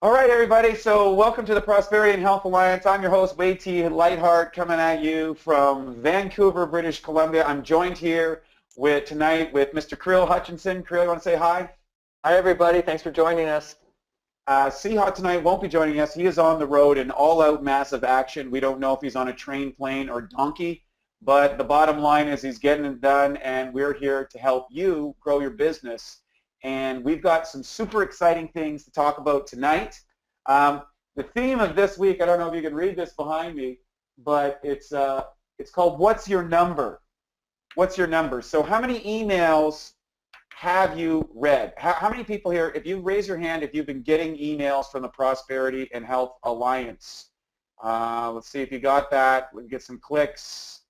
All right, everybody. So welcome to the Prosperity and Health Alliance. I'm your host, Wade T. Lightheart, coming at you from Vancouver, British Columbia. I'm joined here tonight with Mr. Creel Hutchinson. Creel, you want to say hi? Hi, everybody. Thanks for joining us. Seahawk tonight won't be joining us. He is on the road in all-out massive action. We don't know if he's on a train, plane, or donkey, but the bottom line is he's getting it done, and we're here to help you grow your business. And we've got some super exciting things to talk about tonight. The theme of this week, I don't know if you can read this behind me, but it's called What's Your Number? What's your number? So how many emails have you read? How many people here, if you raise your hand, if you've been getting emails from the Prosperity and Health Alliance? Let's see if you got that. We can get some clicks.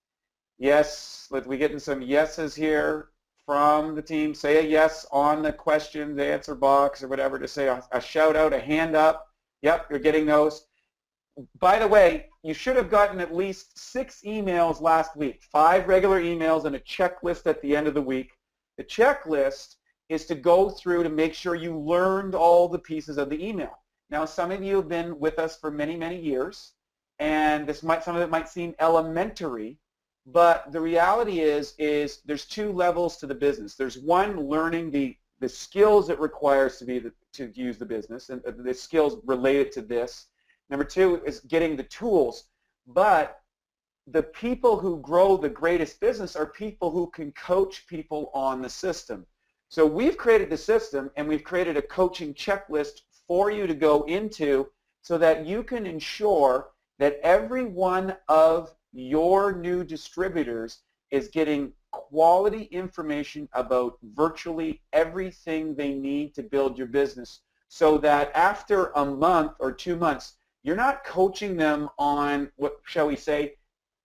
Yes, we're getting some yeses here from the team. Say a yes on the question, the answer box, or whatever, to say a shout out, a hand up. Yep, you're getting those. By the way, you should have gotten at least 6 emails last week, 5 regular emails and a checklist at the end of the week. The checklist is to go through to make sure you learned all the pieces of the email. Now, some of you have been with us for many, many years, and some of it might seem elementary, but the reality is there's 2 levels to the business. There's one, learning the skills it requires to use the business, and the skills related to this. Number 2 is getting the tools. But the people who grow the greatest business are people who can coach people on the system. So we've created the system, and we've created a coaching checklist for you to go into so that you can ensure that every one of your new distributors is getting quality information about virtually everything they need to build your business, so that after a month or 2 months, you're not coaching them on, what shall we say,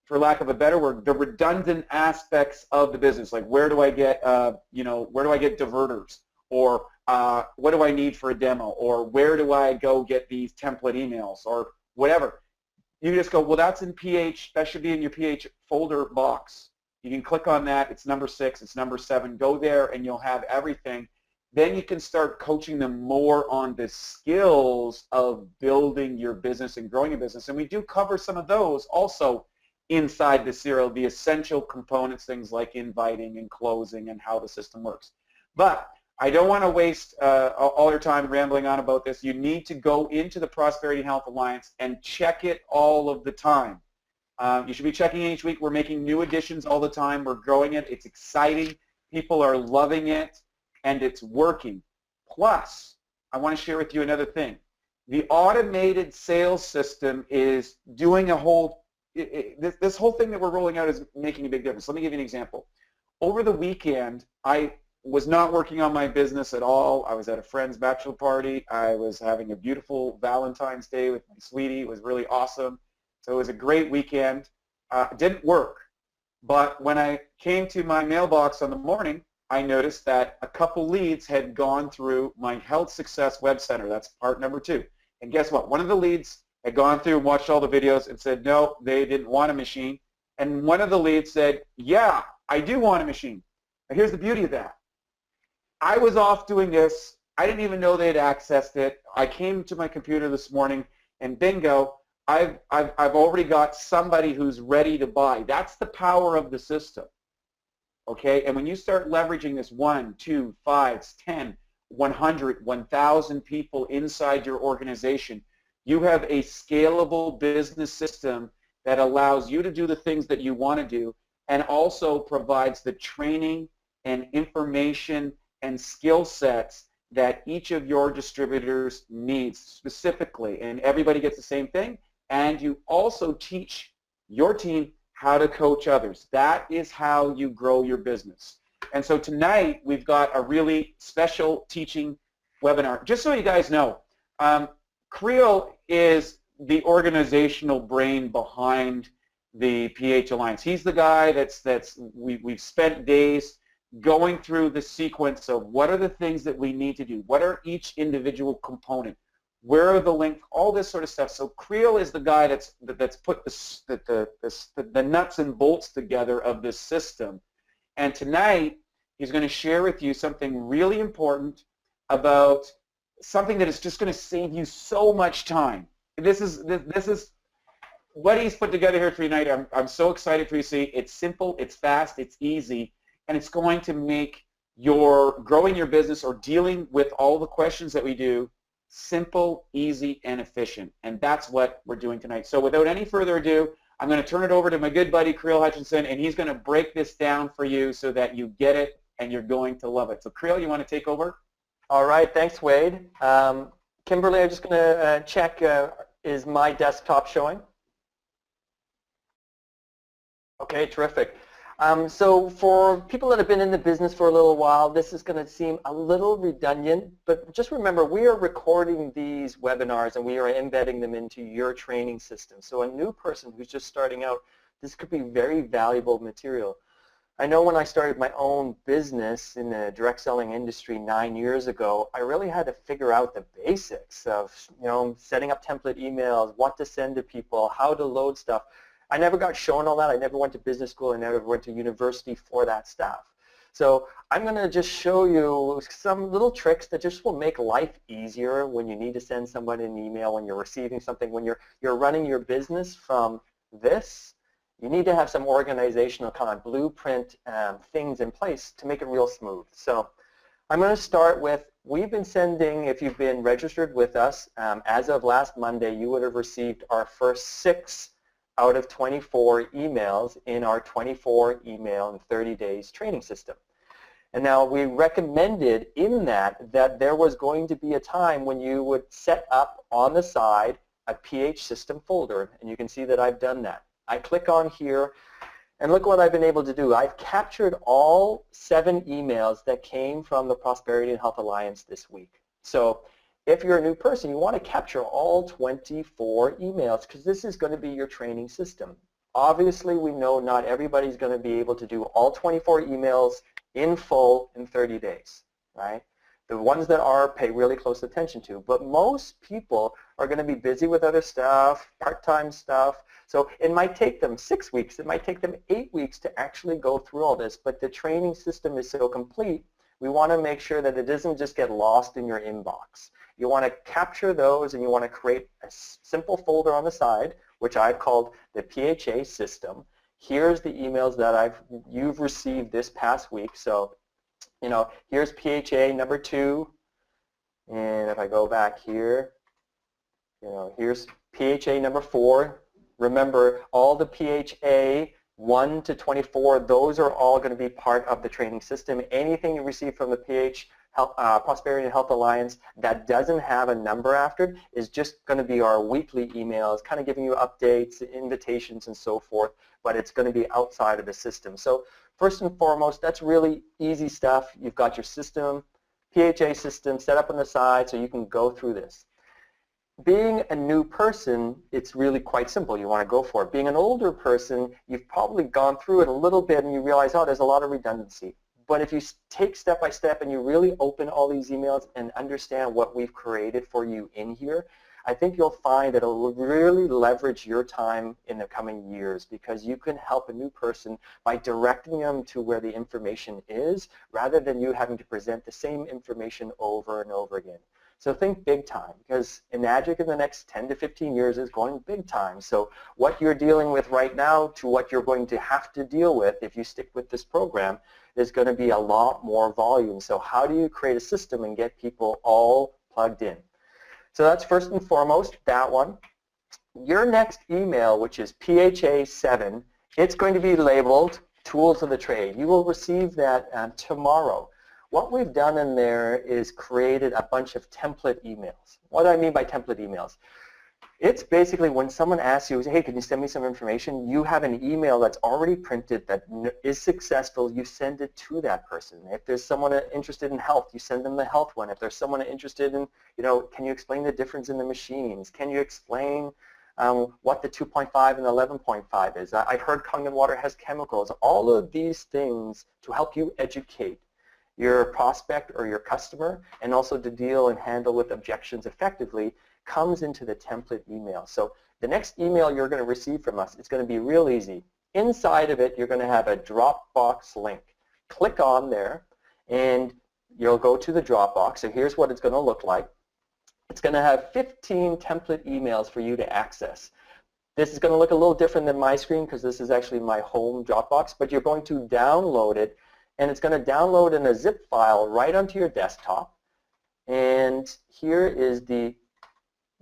for lack of a better word, the redundant aspects of the business, like where do I get, where do I get diverters, or what do I need for a demo, or where do I go get these template emails, or whatever. You just go, well, that's in PH, that should be in your PH folder box. You can click on that. It's number 6, it's number 7. Go there and you'll have everything. Then you can start coaching them more on the skills of building your business and growing your business. And we do cover some of those also inside the serial, the essential components, things like inviting and closing and how the system works. But I don't want to waste all your time rambling on about this. You need to go into the Prosperity and Health Alliance and check it all of the time. You should be checking it each week. We're making new additions all the time. We're growing it. It's exciting. People are loving it, and it's working. Plus, I want to share with you another thing. The automated sales system is doing a whole, this whole thing that we're rolling out is making a big difference. Let me give you an example. Over the weekend, I was not working on my business at all. I was at a friend's bachelor party. I was having a beautiful Valentine's Day with my sweetie. It was really awesome. So it was a great weekend. It didn't work. But when I came to my mailbox on the morning, I noticed that a couple leads had gone through my Health Success Web Center. That's part number 2. And guess what? One of the leads had gone through and watched all the videos and said, no, they didn't want a machine. And one of the leads said, yeah, I do want a machine. Now here's the beauty of that. I was off doing this. I didn't even know they'd accessed it. I came to my computer this morning, and bingo, I've already got somebody who's ready to buy. That's the power of the system. Okay, and when you start leveraging this 1, 2, 5, 10, 100, 1,000 people inside your organization, you have a scalable business system that allows you to do the things that you want to do, and also provides the training and information and skill sets that each of your distributors needs specifically. And everybody gets the same thing, and you also teach your team how to coach others. That is how you grow your business. And so tonight we've got a really special teaching webinar. Just so you guys know, Creel is the organizational brain behind the PH Alliance. He's the guy we've spent days going through the sequence of what are the things that we need to do, what are each individual component, where are the links, all this sort of stuff. So Creel is the guy that's put the nuts and bolts together of this system. And tonight he's going to share with you something really important about something that is just going to save you so much time. This is what he's put together here for you tonight. I'm so excited for you to see. It's simple, it's fast, it's easy, and it's going to make your growing your business or dealing with all the questions that we do simple, easy, and efficient. And that's what we're doing tonight. So without any further ado, I'm going to turn it over to my good buddy, Creel Hutchinson, and he's going to break this down for you so that you get it and you're going to love it. So Creel, you want to take over? All right, thanks, Wade. Kimberly, I'm just going to check, is my desktop showing? Okay, terrific. So for people that have been in the business for a little while, this is going to seem a little redundant, but just remember, we are recording these webinars and we are embedding them into your training system. So a new person who's just starting out, this could be very valuable material. I know when I started my own business in the direct selling industry 9 years ago, I really had to figure out the basics of, setting up template emails, what to send to people, how to load stuff. I never got shown all that. I never went to business school. I never went to university for that stuff. So I'm going to just show you some little tricks that just will make life easier when you need to send somebody an email, when you're receiving something, when you're running your business from this. You need to have some organizational kind of blueprint things in place to make it real smooth. So I'm going to start with, we've been sending, if you've been registered with us, as of last Monday, you would have received our first 6 out of 24 emails in our 24 email in 30 days training system. And now we recommended in that there was going to be a time when you would set up on the side a PH system folder, and you can see that I've done that. I click on here, and look what I've been able to do. I've captured all 7 emails that came from the Prosperity and Health Alliance this week. So if you're a new person, you want to capture all 24 emails because this is going to be your training system. Obviously, we know not everybody's going to be able to do all 24 emails in full in 30 days, right? The ones that are, pay really close attention to. But most people are going to be busy with other stuff, part-time stuff. So it might take them 6 weeks. It might take them 8 weeks to actually go through all this. But the training system is so complete, we want to make sure that it doesn't just get lost in your inbox. You want to capture those and you want to create a simple folder on the side, which I've called the PHA system. Here's the emails that you've received this past week. So, here's PHA number 2. And if I go back here, here's PHA number 4. Remember, all the PHA 1 to 24, those are all going to be part of the training system. Anything you receive from the Prosperity and Health Alliance that doesn't have a number after it is just going to be our weekly emails, kind of giving you updates, invitations, and so forth, but it's going to be outside of the system. So first and foremost, that's really easy stuff. You've got your system, PHA system set up on the side so you can go through this. Being a new person, it's really quite simple. You want to go for it. Being an older person, you've probably gone through it a little bit and you realize, oh, there's a lot of redundancy. But if you take step by step and you really open all these emails and understand what we've created for you in here, I think you'll find that it will really leverage your time in the coming years because you can help a new person by directing them to where the information is rather than you having to present the same information over and over again. So think big time because Enagic in the next 10 to 15 years is going big time. So what you're dealing with right now to what you're going to have to deal with if you stick with this program is going to be a lot more volume. So how do you create a system and get people all plugged in? So that's first and foremost, that one. Your next email, which is PHA 7, it's going to be labeled Tools of the Trade. You will receive that tomorrow. What we've done in there is created a bunch of template emails. What do I mean by template emails? It's basically when someone asks you, hey, can you send me some information? You have an email that's already printed that is successful. You send it to that person. If there's someone interested in health, you send them the health one. If there's someone interested in, can you explain the difference in the machines? Can you explain what the 2.5 and 11.5 is? I've heard Kangen water has chemicals. All of these things to help you educate your prospect or your customer and also to deal and handle with objections effectively comes into the template email. So the next email you're going to receive from us, it's going to be real easy. Inside of it, you're going to have a Dropbox link. Click on there and you'll go to the Dropbox. So here's what it's going to look like. It's going to have 15 template emails for you to access. This is going to look a little different than my screen because this is actually my home Dropbox, but you're going to download it, and it's going to download in a zip file right onto your desktop. And here is the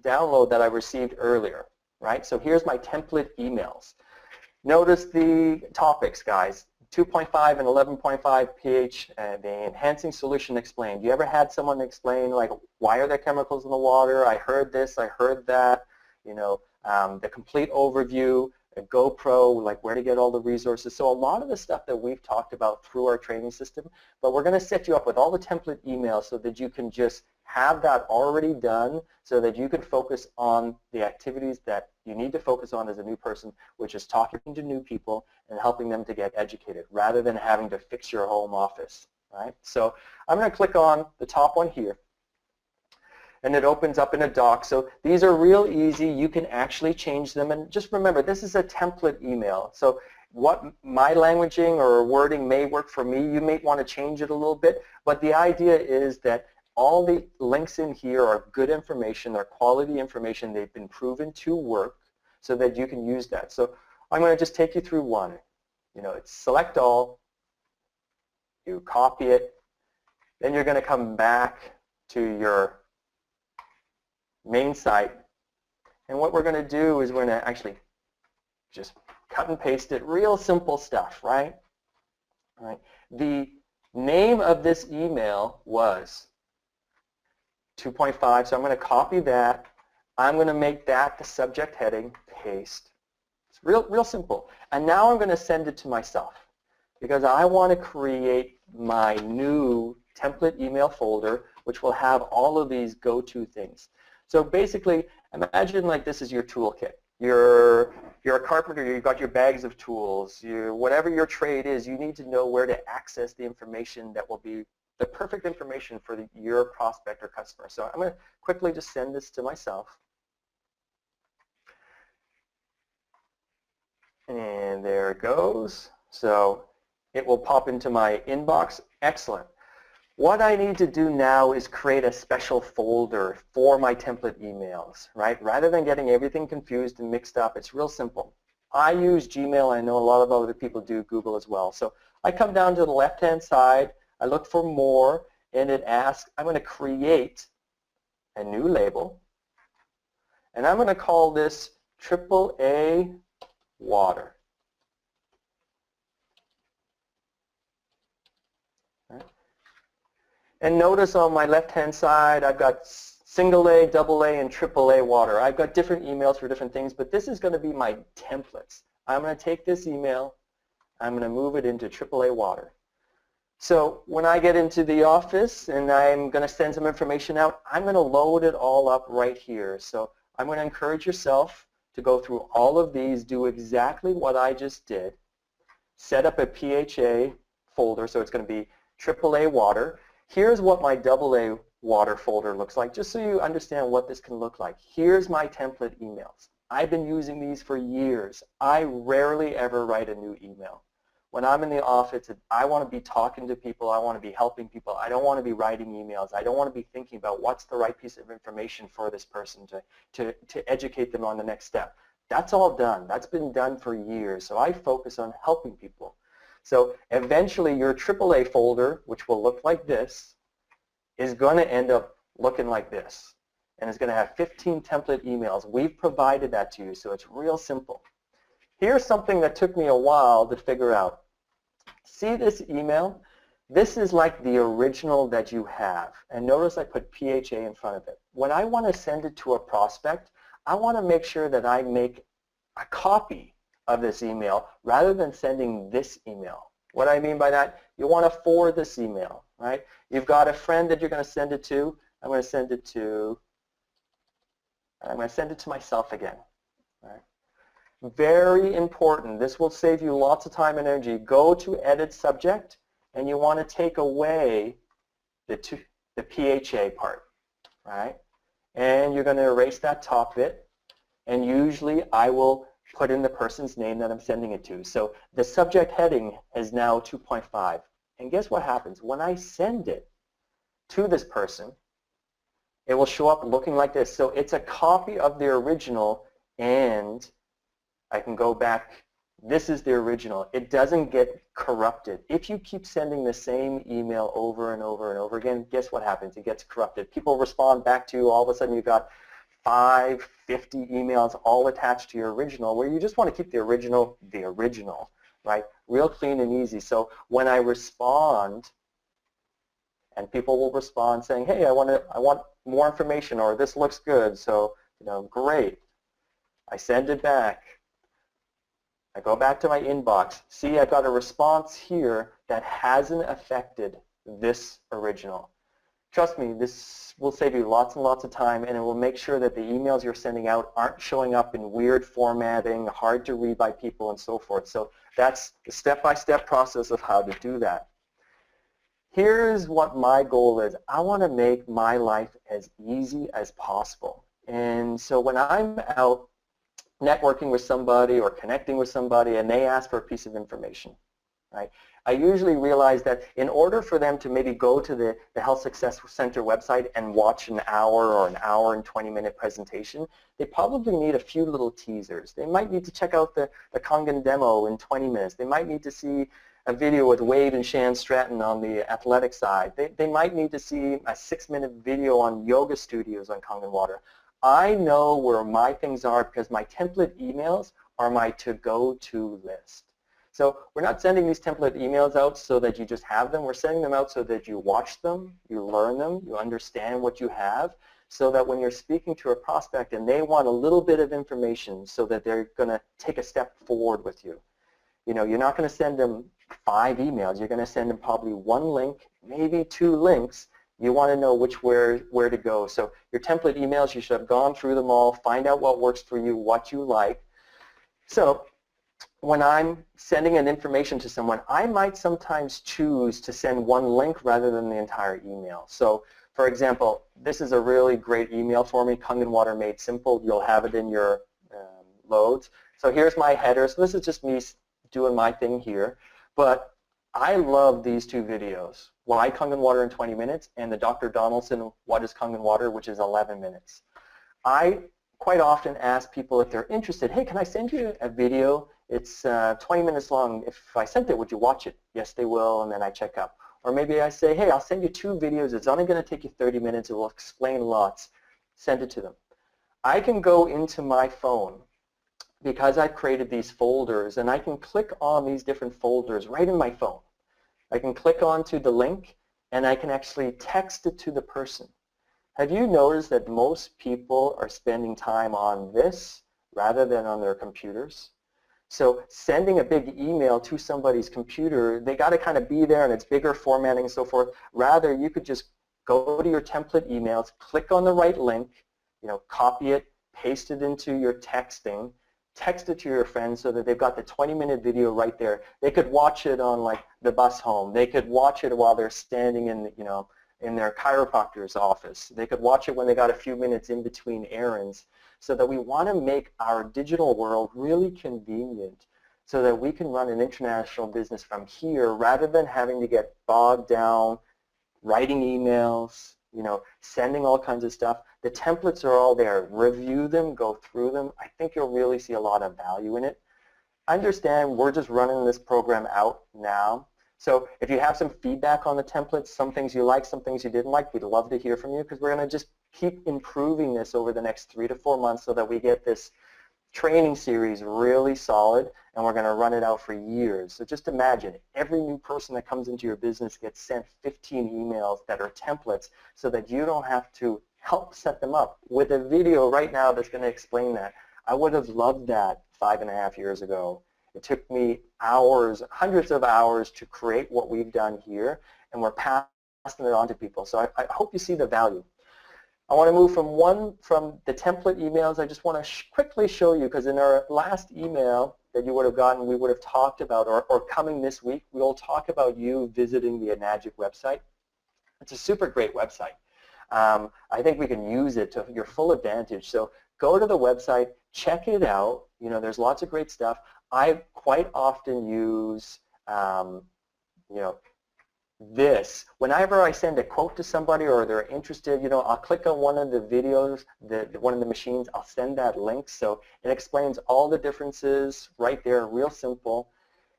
download that I received earlier, right? So here's my template emails. Notice the topics, guys. 2.5 and 11.5 pH, the enhancing solution explained. You ever had someone explain, like, why are there chemicals in the water? I heard this, I heard that. You know, the complete overview, a GoPro, like where to get all the resources. So a lot of the stuff that we've talked about through our training system, but we're going to set you up with all the template emails so that you can just have that already done so that you can focus on the activities that you need to focus on as a new person, which is talking to new people and helping them to get educated rather than having to fix your home office, right? So I'm going to click on the top one here, and it opens up in a doc. So these are real easy. You can actually change them. And just remember, this is a template email. So what my languaging or wording may work for me, you may want to change it a little bit. But the idea is that all the links in here are good information, they're quality information, they've been proven to work so that you can use that. So I'm going to just take you through one. You know, it's select all, you copy it, then you're going to come back to your main site, and what we're going to do is we're going to actually just cut and paste it, real simple stuff, right? All right. The name of this email was 2.5, so I'm going to copy that. I'm going to make that the subject heading, paste. It's real simple. And now I'm going to send it to myself because I want to create my new template email folder, which will have all of these go-to things. So basically, imagine like this is your toolkit. You're a carpenter, you've got your bags of tools. Whatever your trade is, you need to know where to access the information that will be the perfect information for your prospect or customer. So I'm going to quickly just send this to myself. And there it goes. So it will pop into my inbox. Excellent. What I need to do now is create a special folder for my template emails, right? Rather than getting everything confused and mixed up, it's real simple. I use Gmail. I know a lot of other people do Google as well. So I come down to the left-hand side. I look for more, and it asks, I'm going to create a new label, and I'm going to call this AAA water. Right. And notice on my left-hand side, I've got single A, double A, and AAA water. I've got different emails for different things, but this is going to be my templates. I'm going to take this email, I'm going to move it into AAA water. So when I get into the office and I'm going to send some information out, I'm going to load it all up right here. So I'm going to encourage yourself to go through all of these, do exactly what I just did, set up a PHA folder, so it's going to be AAA water. Here's what my AA water folder looks like, just so you understand what this can look like. Here's my template emails. I've been using these for years. I rarely ever write a new email. When I'm in the office, I want to be talking to people. I want to be helping people. I don't want to be writing emails. I don't want to be thinking about what's the right piece of information for this person to educate them on the next step. That's all done. That's been done for years. So I focus on helping people. So eventually your AAA folder, which will look like this, is going to end up looking like this. And it's going to have 15 template emails. We've provided that to you, so it's real simple. Here's something that took me a while to figure out. See this email? This is like the original that you have. And notice I put PHA in front of it. When I want to send it to a prospect, I want to make sure that I make a copy of this email rather than sending this email. What I mean by that, you want to forward this email, right? You've got a friend that you're going to send it to. I'm going to send it to myself again, right? Very important. This will save you lots of time and energy. Go to edit subject, and you want to take away the PHA part, right? And you're going to erase that top bit, and usually I will put in the person's name that I'm sending it to. So the subject heading is now 2.5. And guess what happens? When I send it to this person, it will show up looking like this. So it's a copy of the original, and I can go back. This is the original. It doesn't get corrupted. If you keep sending the same email over and over and over again, guess what happens? It gets corrupted. People respond back to you. All of a sudden, you've got 50 emails all attached to your original, where you just want to keep the original, right? Real clean and easy. So when I respond, and people will respond saying, hey, I want more information, or this looks good, so great. I send it back. I go back to my inbox. See, I've got a response here that hasn't affected this original. Trust me, this will save you lots and lots of time, and it will make sure that the emails you're sending out aren't showing up in weird formatting, hard to read by people, and so forth. So that's the step-by-step process of how to do that. Here's what my goal is. I want to make my life as easy as possible. And so when I'm out networking with somebody or connecting with somebody and they ask for a piece of information, right? I usually realize that in order for them to maybe go to the Health Success Center website and watch an hour or an hour and 20-minute presentation, they probably need a few little teasers. They might need to check out the Kangen demo in 20 minutes. They might need to see a video with Wade and Shan Stratton on the athletic side. They might need to see a 6-minute video on yoga studios on Kangen Water. I know where my things are because my template emails are my to-go-to list. So we're not sending these template emails out so that you just have them. We're sending them out so that you watch them, you learn them, you understand what you have, so that when you're speaking to a prospect and they want a little bit of information so that they're going to take a step forward with you. You're not going to send them 5 emails. You're going to send them probably 1 link, maybe 2 links. You want to know where to go. So your template emails, you should have gone through them all, find out what works for you, what you like. So when I'm sending an information to someone, I might sometimes choose to send 1 link rather than the entire email. So for example, this is a really great email for me, Kangen Water Made Simple. You'll have it in your loads. So here's my header. So this is just me doing my thing here. But I love these 2 videos, Why Kangen Water in 20 Minutes and the Dr. Donaldson, What is Kangen Water, which is 11 minutes. I quite often ask people if they're interested, hey, can I send you a video? It's 20 minutes long. If I sent it, would you watch it? Yes, they will, and then I check up. Or maybe I say, hey, I'll send you 2 videos. It's only going to take you 30 minutes. It will explain lots. Send it to them. I can go into my phone because I've created these folders, and I can click on these different folders right in my phone. I can click onto the link, and I can actually text it to the person. Have you noticed that most people are spending time on this rather than on their computers? So sending a big email to somebody's computer, they got to kind of be there, and it's bigger formatting and so forth. Rather, you could just go to your template emails, click on the right link, copy it, paste it into your texting, text it to your friends so that they've got the 20-minute video right there. They could watch it on like the bus home. They could watch it while they're standing in, in their chiropractor's office. They could watch it when they got a few minutes in between errands. So that we want to make our digital world really convenient so that we can run an international business from here rather than having to get bogged down writing emails, sending all kinds of stuff. The templates are all there. Review them, go through them. I think you'll really see a lot of value in it. Understand we're just running this program out now. So if you have some feedback on the templates, some things you like, some things you didn't like, we'd love to hear from you because we're going to just keep improving this over the next 3 to 4 months so that we get this training series really solid, and we're going to run it out for years. So just imagine every new person that comes into your business gets sent 15 emails that are templates so that you don't have to help set them up with a video right now that's going to explain that. I would have loved that 5.5 years ago. It took me hours, hundreds of hours to create what we've done here, and we're passing it on to people. So I hope you see the value. I want to move from the template emails. I just want to quickly show you, because in our last email that you would have gotten, we would have talked about, or coming this week, we'll talk about you visiting the Enagic website. It's a super great website. I think we can use it to your full advantage. So go to the website, check it out. There's lots of great stuff. I quite often use, this. Whenever I send a quote to somebody or they're interested, you know, I'll click on one of the videos, one of the machines, I'll send that link. So it explains all the differences right there, real simple.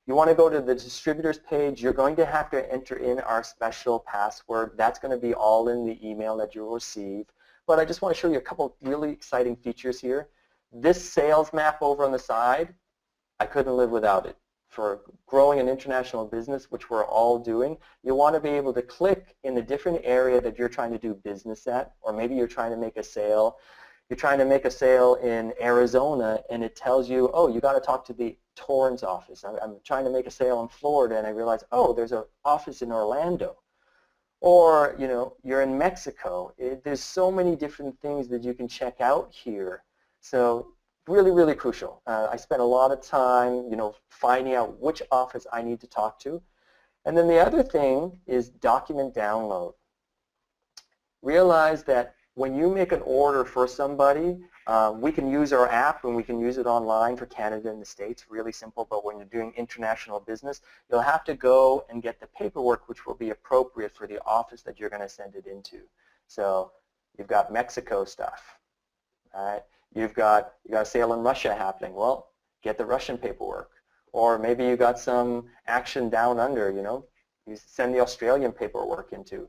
You want to go to the distributors page, you're going to have to enter in our special password. That's going to be all in the email that you'll receive. But I just want to show you a couple really exciting features here. This sales map over on the side, I couldn't live without it. For growing an international business, which we're all doing, you want to be able to click in the different area that you're trying to do business at, or maybe you're trying to make a sale. You're trying to make a sale in Arizona, and it tells you, oh, you got to talk to the Torrance office. I'm trying to make a sale in Florida, and I realize, oh, there's an office in Orlando. Or, you know, you're in Mexico. There's so many different things that you can check out here. So really, really crucial. I spent a lot of time, you know, finding out which office I need to talk to. And then the other thing is document download. Realize that when you make an order for somebody, we can use our app and we can use it online for Canada and the States, really simple, but when you're doing international business, you'll have to go and get the paperwork which will be appropriate for the office that you're going to send it into. So you've got Mexico stuff, all right? You've got a sale in Russia happening. Well, get the Russian paperwork. Or maybe you got some action down under, you know, you send the Australian paperwork into.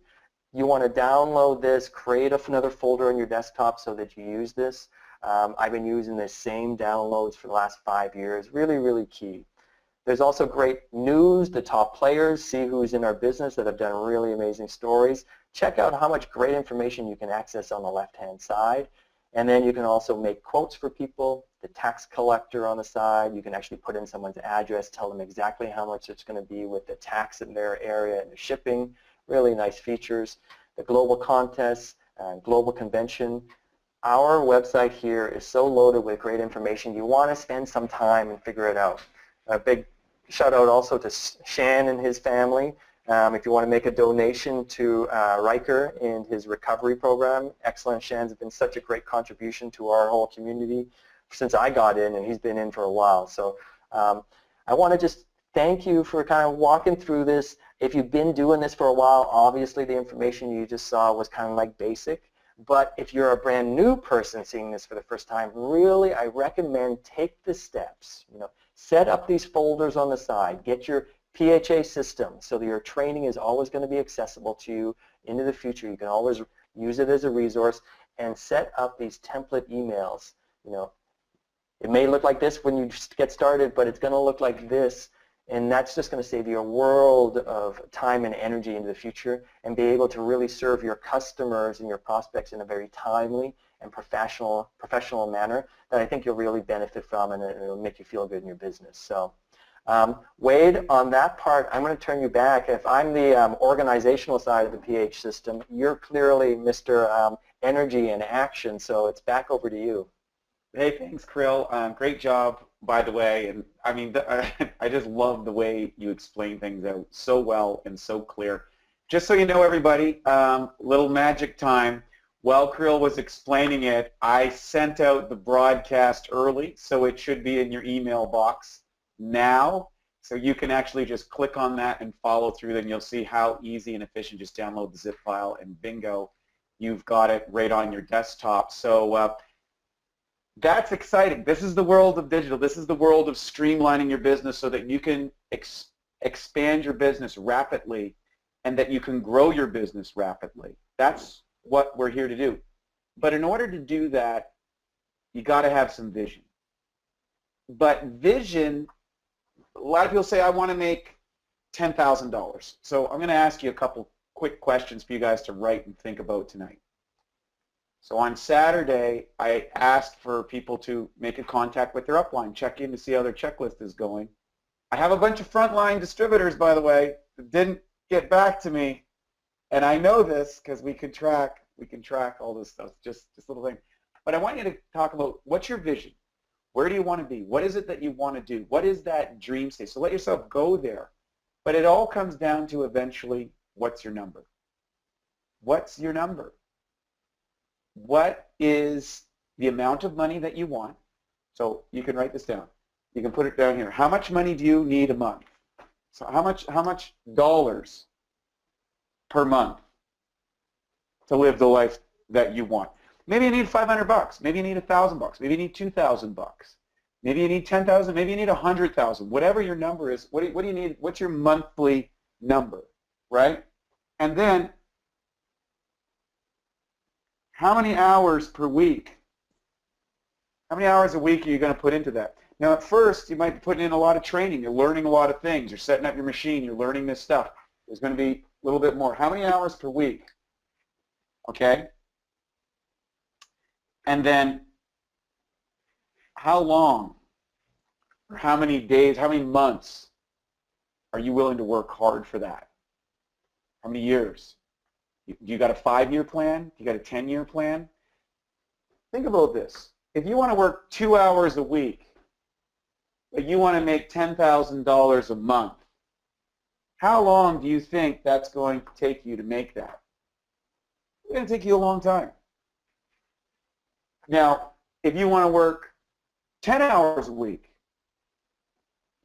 You want to download this, create another folder on your desktop so that you use this. I've been using the same downloads for the last 5 years. Really, really key. There's also great news, the top players, see who's in our business that have done really amazing stories. Check out how much great information you can access on the left-hand side. And then you can also make quotes for people, the tax collector on the side. You can actually put in someone's address, tell them exactly how much it's going to be with the tax in their area and the shipping. Really nice features. The global contests, global convention. Our website here is so loaded with great information. You want to spend some time and figure it out. A big shout out also to Shan and his family. If you want to make a donation to Riker and his recovery program, excellent. Shan's been such a great contribution to our whole community since I got in, and he's been in for a while. So I want to just thank you for kind of walking through this. If you've been doing this for a while, obviously the information you just saw was kind of like basic. But if you're a brand new person seeing this for the first time, really I recommend take the steps. You know, set up these folders on the side. Get your PHA system so that your training is always going to be accessible to you into the future. You can always use it as a resource, and set up these template emails. You know, it may look like this when you just get started, but it's going to look like this, and that's just going to save you a world of time and energy into the future, and be able to really serve your customers and your prospects in a very timely and professional manner that I think you'll really benefit from, and it'll make you feel good in your business. So. Wade, on that part, I'm going to turn you back. If I'm the organizational side of the PH system, you're clearly Mr. Energy and Action, so it's back over to you. Hey, thanks, Krill. Great job, by the way. And I mean, I just love the way you explain things out so well and so clear. Just so you know, everybody, little magic time. While Krill was explaining it, I sent out the broadcast early, so it should be in your email box now, so you can actually just click on that and follow through. Then you'll see how easy and efficient. Just download the zip file and bingo, you've got it right on your desktop. So that's exciting. This is the world of digital. This is the world of streamlining your business so that you can expand your business rapidly and that you can grow your business rapidly. That's what we're here to do. But in order to do that, you got to have some vision. But vision, a lot of people say, I want to make $10,000. So I'm going to ask you a couple quick questions for you guys to write and think about tonight. So on Saturday, I asked for people to make a contact with their upline, check in to see how their checklist is going. I have a bunch of frontline distributors, by the way, that didn't get back to me. And I know this because we can track all this stuff, just little thing. But I want you to talk about what's your vision. Where do you want to be? What is it that you want to do? What is that dream state? So let yourself go there. But it all comes down to eventually, what's your number? What's your number? What is the amount of money that you want? So you can write this down. You can put it down here. How much money do you need a month? So how much dollars per month to live the life that you want? Maybe you need $500. Maybe you need $1,000. Maybe you need $2,000. Maybe you need 10,000. Maybe you need 100,000. Whatever your number is, what do you need? What's your monthly number, right? And then, how many hours per week? How many hours a week are you going to put into that? Now, at first, you might be putting in a lot of training. You're learning a lot of things. You're setting up your machine. You're learning this stuff. There's going to be a little bit more. How many hours per week? Okay? And then, how long, or how many days, how many months are you willing to work hard for that? How many years? Do you got a 5-year plan? Do you got a 10-year plan? Think about this. If you want to work 2 hours a week, but you want to make $10,000 a month, how long do you think that's going to take you to make that? It's going to take you a long time. Now, if you want to work 10 hours a week,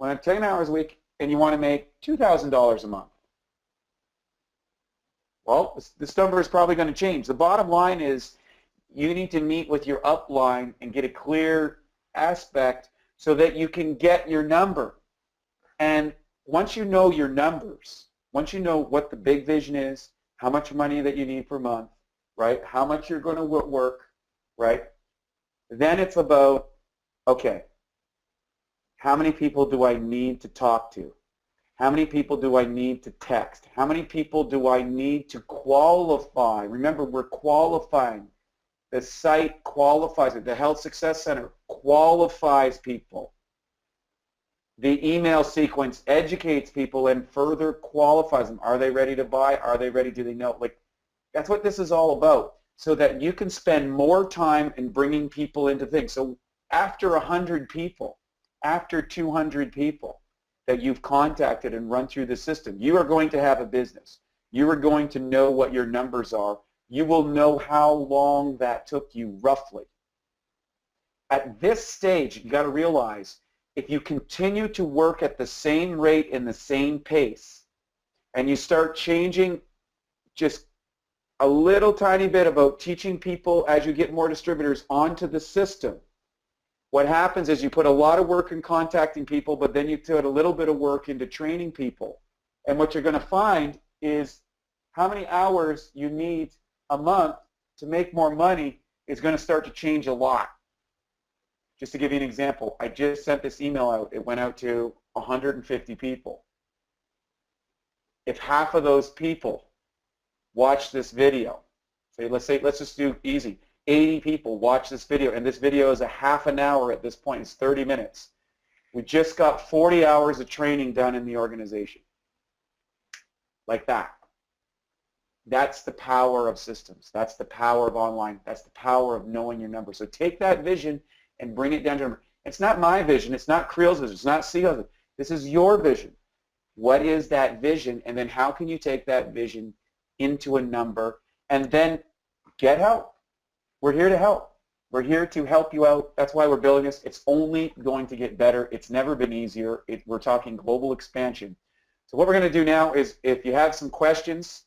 10 hours a week, and you want to make $2,000 a month, well, this number is probably going to change. The bottom line is you need to meet with your upline and get a clear aspect so that you can get your number. And once you know your numbers, once you know what the big vision is, how much money that you need per month, right, how much you're going to work, right, then it's about, okay, how many people do I need to talk to? How many people do I need to text? How many people do I need to qualify? Remember, we're qualifying. The site qualifies it. The Health Success Center qualifies people. The email sequence educates people and further qualifies them. Are they ready to buy? Are they ready? Do they know? Like, that's what this is all about, so that you can spend more time in bringing people into things. So after 100 people, after 200 people that you've contacted and run through the system, you are going to have a business. You are going to know what your numbers are. You will know how long that took you roughly. At this stage, you got to realize, if you continue to work at the same rate and the same pace, and you start changing just a little tiny bit about teaching people as you get more distributors onto the system, what happens is you put a lot of work in contacting people, but then you put a little bit of work into training people. And what you're going to find is how many hours you need a month to make more money is going to start to change a lot. Just to give you an example, I just sent this email out. It went out to 150 people. If half of those people watch this video, let's just do easy. 80 people watch this video, and this video is a half an hour at this point. It's 30 minutes. We just got 40 hours of training done in the organization. Like that. That's the power of systems. That's the power of online. That's the power of knowing your number. So take that vision and bring it down to number. It's not my vision. It's not Creel's vision. It's not Seagal's vision. This is your vision. What is that vision? And then how can you take that vision into a number and then get help? We're here to help. We're here to help you out. That's why we're building this. It's only going to get better. It's never been easier. We're talking global expansion. So what we're going to do now is, if you have some questions,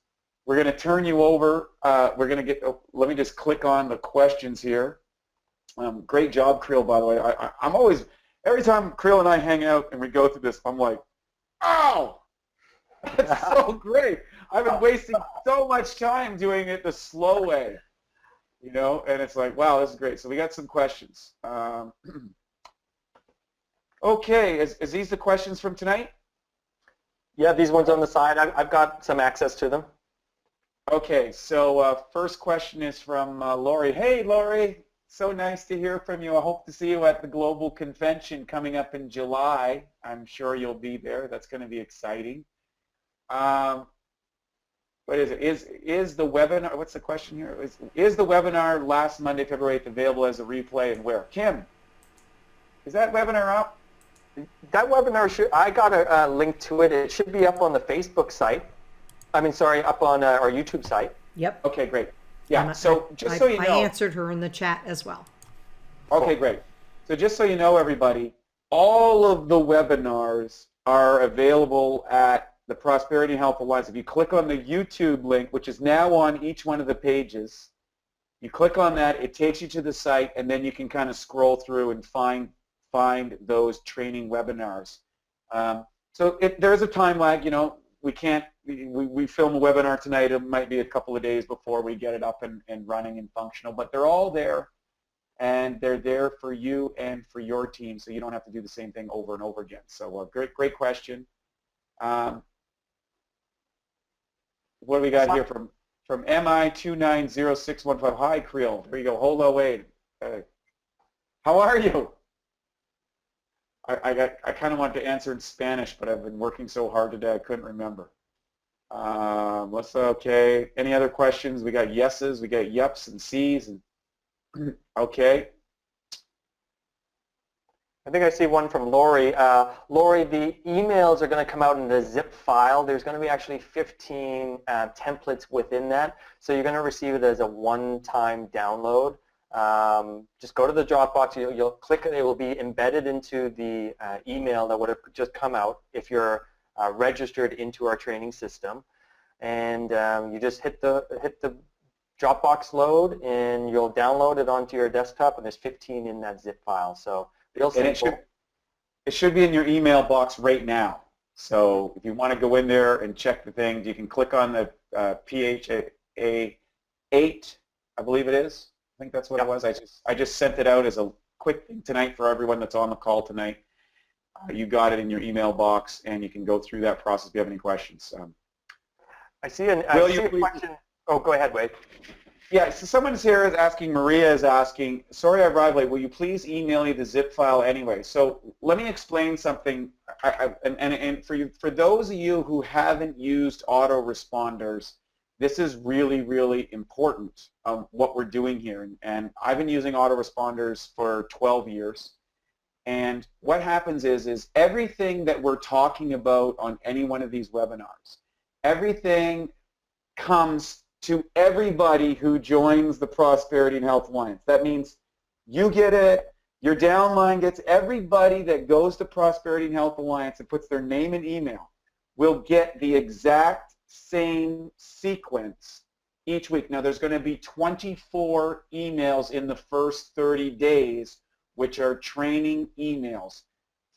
we're going to turn you over. We're going to get, let me just click on the questions here. Great job, Creel, by the way. I'm always, every time Creel and I hang out and we go through this, I'm like, oh, that's so great. I've been wasting so much time doing it the slow way. You know, and it's like, wow, this is great. So we got some questions. Okay, is these the questions from tonight? Yeah, these ones on the side. I've got some access to them. Okay, so first question is from Lori. Hey, Lori, so nice to hear from you. I hope to see you at the Global Convention coming up in July. I'm sure you'll be there. That's going to be exciting. What is it? Is the webinar, what's the question here? Is the webinar last Monday, February 8th available as a replay, and where? Kim, is that webinar up? That webinar, I got a link to it. It should be up on the Facebook site. I mean, sorry, up on our YouTube site. Yep. Okay, great. Yeah, so just so you know. I answered her in the chat as well. Okay, great. So just so you know, everybody, all of the webinars are available at the Prosperity and Health Alliance. If you click on the YouTube link, which is now on each one of the pages, you click on that, it takes you to the site, and then you can kind of scroll through and find those training webinars. So there's a time lag, you know, we film a webinar tonight, it might be a couple of days before we get it up and running and functional, but they're all there, and they're there for you and for your team, so you don't have to do the same thing over and over again. So great question. What do we got here from MI290615? Hi, Creel. There you go. Hello, Wade. How are you? I kind of wanted to answer in Spanish, but I've been working so hard today I couldn't remember. Let's okay. Any other questions? We got yeses, we got yups and C's, and okay. I think I see one from Lori. Lori, the emails are going to come out in a zip file. There's going to be actually 15 templates within that, so you're going to receive it as a one-time download. Just go to the Dropbox, you'll click it, it will be embedded into the email that would have just come out if you're registered into our training system. And you just hit the Dropbox load and you'll download it onto your desktop, and there's 15 in that zip file. So real simple. It should be in your email box right now. So if you want to go in there and check the things, you can click on the PHA 8, I believe it is. I think that's what it was. I just sent it out as a quick thing tonight for everyone that's on the call tonight. You got it in your email box, and you can go through that process if you have any questions. I see a question. Oh, go ahead, Wade. Yeah, so someone's here is asking, Maria is asking, sorry I arrived late, will you please email me the zip file anyway? So let me explain something, and for those of you who haven't used autoresponders, this is really, really important, what we're doing here. And I've been using autoresponders for 12 years. And what happens is everything that we're talking about on any one of these webinars, everything comes to everybody who joins the Prosperity and Health Alliance. That means you get it, your downline gets, everybody that goes to Prosperity and Health Alliance and puts their name and email will get the exact same sequence each week. Now there's going to be 24 emails in the first 30 days, which are training emails.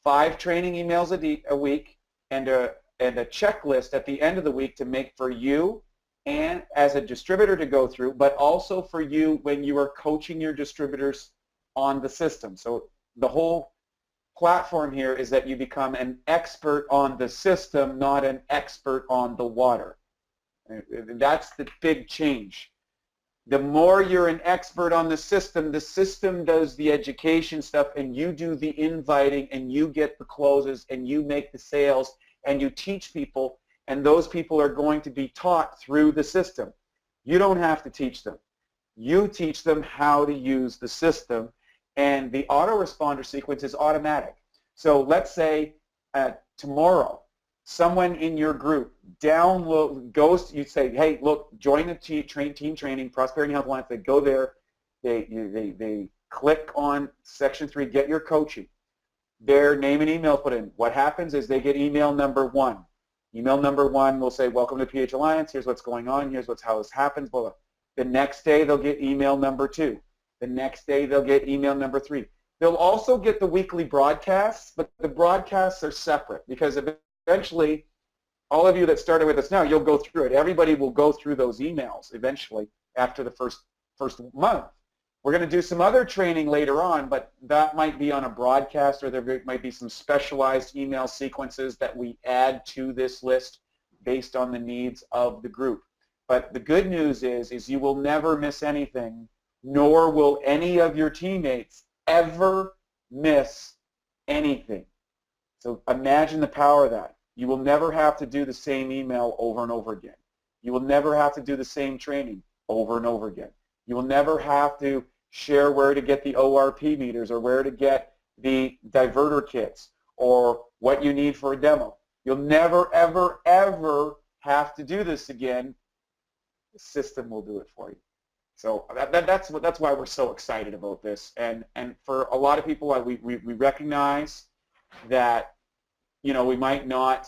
5 training emails a week, and a checklist at the end of the week to make for you and as a distributor to go through, but also for you when you are coaching your distributors on the system. So the whole platform here is that you become an expert on the system, not an expert on the water. And that's the big change. The more you're an expert on the system does the education stuff, and you do the inviting, and you get the closes, and you make the sales, and you teach people, and those people are going to be taught through the system. You don't have to teach them. You teach them how to use the system, and the autoresponder sequence is automatic. So let's say tomorrow, someone in your group you say, hey, look, join the team training, Prosperity and Health Alliance. They go there, they click on section 3, get your coaching. Their name and email put in. What happens is they get email number 1. Email number 1 will say, welcome to PH Alliance, here's what's going on, here's how this happens, blah, blah. The next day they'll get email number 2. The next day they'll get email number 3. They'll also get the weekly broadcasts, but the broadcasts are separate because eventually all of you that started with us now, you'll go through it. Everybody will go through those emails eventually after the first month. We're going to do some other training later on, but that might be on a broadcast, or there might be some specialized email sequences that we add to this list based on the needs of the group. But the good news is you will never miss anything, nor will any of your teammates ever miss anything. So imagine the power of that. You will never have to do the same email over and over again. You will never have to do the same training over and over again. You will never have to share where to get the ORP meters or where to get the diverter kits or what you need for a demo. You'll never, ever, ever have to do this again. The system will do it for you. So that's why we're so excited about this. And for a lot of people, we recognize that, you know, we might not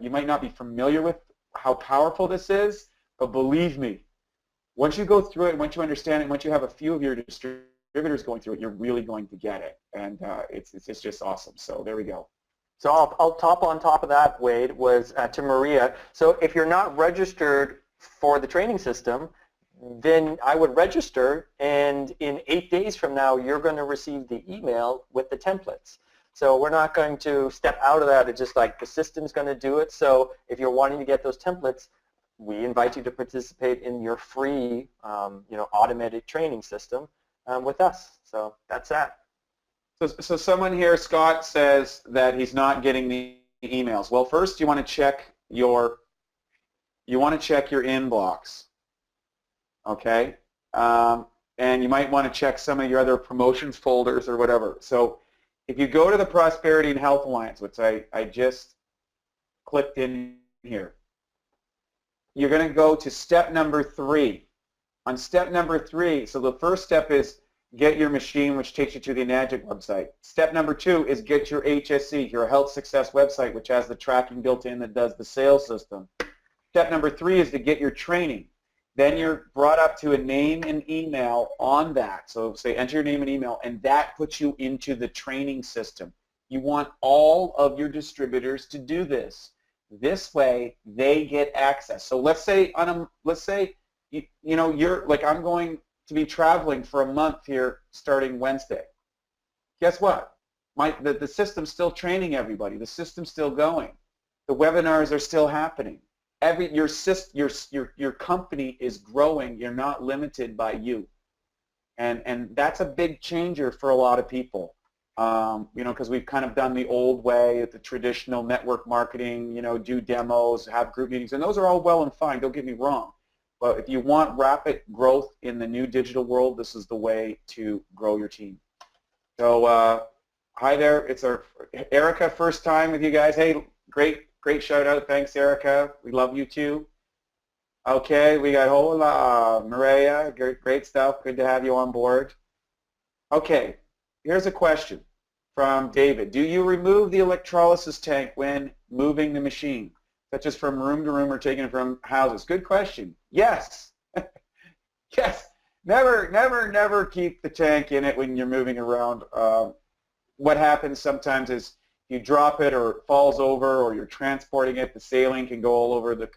you might not be familiar with how powerful this is, but believe me, once you go through it, once you understand it, once you have a few of your distributors going through it, you're really going to get it, and it's just awesome. So there we go. So I'll top on top of that, Wade, was to Maria. So if you're not registered for the training system, then I would register, and in 8 days from now, you're going to receive the email with the templates. So we're not going to step out of that. It's just like the system's going to do it. So if you're wanting to get those templates, we invite you to participate in your free, automated training system with us. So that's that. So someone here, Scott, says that he's not getting the emails. Well, first you want to check your inbox, okay? And you might want to check some of your other promotions folders or whatever. So if you go to the Prosperity and Health Alliance, which I just clicked in here, you're going to go to step number 3. On step number 3, so the first step is get your machine, which takes you to the Enagic website. Step number 2 is get your HSC, your Health Success website, which has the tracking built in that does the sales system. Step number 3 is to get your training. Then you're brought up to a name and email on that. So say enter your name and email, and that puts you into the training system. You want all of your distributors to do this. This way, they get access. So let's say you're like, I'm going to be traveling for a month here starting Wednesday. Guess what? The system's still training everybody. The system's still going. The webinars are still happening. Your company is growing. You're not limited by you, and that's a big changer for a lot of people. Because we've kind of done the old way, the traditional network marketing. Do demos, have group meetings, and those are all well and fine. Don't get me wrong, but if you want rapid growth in the new digital world, this is the way to grow your team. So hi there, it's our Erica, first time with you guys. Hey, great shout out. Thanks, Erica. We love you too. Okay, we got hola, Maria. Great stuff. Good to have you on board. Okay, here's a question from David. Do you remove the electrolysis tank when moving the machine, such as from room to room or taking it from houses? Good question. Yes. Yes. Never keep the tank in it when you're moving around. What happens sometimes is you drop it or it falls over or you're transporting it, the saline can go all over the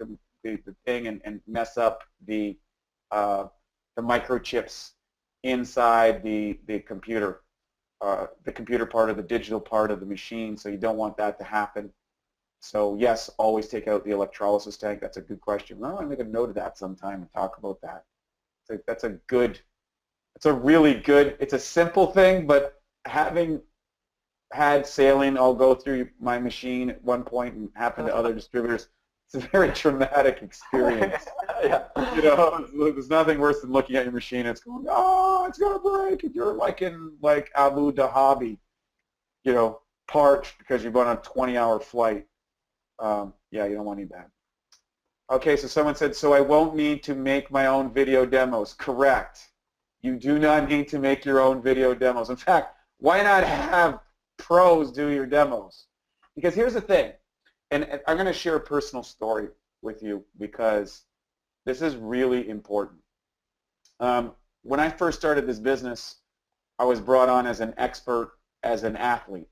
thing and mess up the microchips inside the computer part of the digital part of the machine, so you don't want that to happen. So yes, always take out the electrolysis tank. That's a good question. Well, I'll make a note of that sometime and talk about that. So it's a simple thing, but having had saline all go through my machine at one point and happen to other distributors, it's a very traumatic experience. Yeah. There's nothing worse than looking at your machine and it's going, oh, it's going to break, and you're like in Abu Dhabi, parched because you've been on a 20-hour flight. Yeah, you don't want any of that. Okay, so someone said, so I won't need to make my own video demos. Correct. You do not need to make your own video demos. In fact, why not have pros do your demos? Because here's the thing, and I'm going to share a personal story with you because this is really important. When I first started this business, I was brought on as an expert, as an athlete.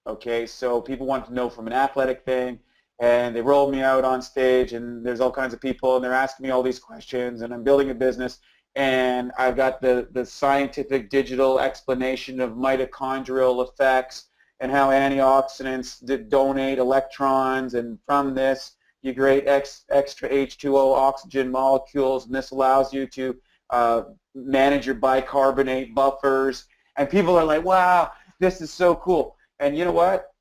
Okay, so people wanted to know from an athletic thing, and they rolled me out on stage, and there's all kinds of people, and they're asking me all these questions, and I'm building a business, and I've got the scientific digital explanation of mitochondrial effects and how antioxidants donate electrons, and from this you create extra H2O oxygen molecules, and this allows you to manage your bicarbonate buffers. And people are like, wow, this is so cool. And you know what?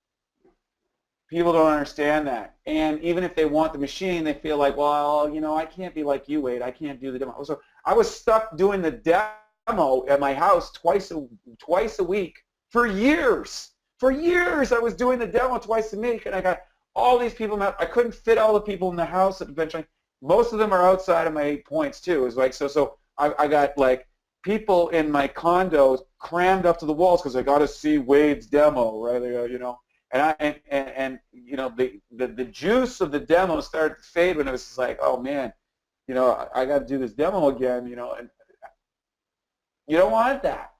People don't understand that. And even if they want the machine, they feel like, well, I can't be like you, Wade. I can't do the demo. So I was stuck doing the demo at my house twice a week for years. For years, I was doing the demo twice a week, and I got all these people. I couldn't fit all the people in the house eventually. Most of them are outside of my 8 points too. It was like so I got like people in my condos crammed up to the walls because I got to see Wade's demo, right? And you know, the juice of the demo started to fade when it was just like, oh man, you know, I got to do this demo again, you know, and you don't want that.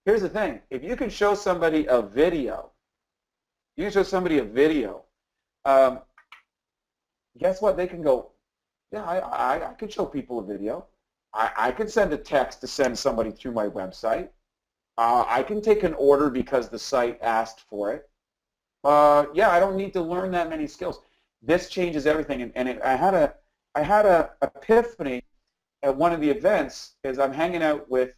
Here's the thing: if you can show somebody a video, you can show somebody a video. Guess what? They can go, yeah, I can show people a video. I can send a text to send somebody through my website. I can take an order because the site asked for it. Yeah, I don't need to learn that many skills. This changes everything. I had a epiphany at one of the events as I'm hanging out with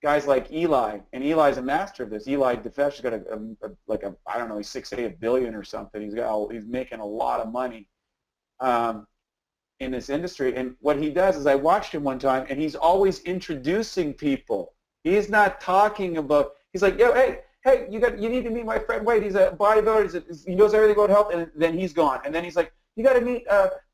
guys like Eli, and Eli's a master of this. Eli DeFesh has got I don't know, he's 6 billion or something. He's making a lot of money in this industry. And what he does is I watched him one time, and he's always introducing people. He's not talking about. He's like, yo, hey, you need to meet my friend Wade. He's a bodybuilder. He knows everything about health, and then he's gone. And then he's like, you got to meet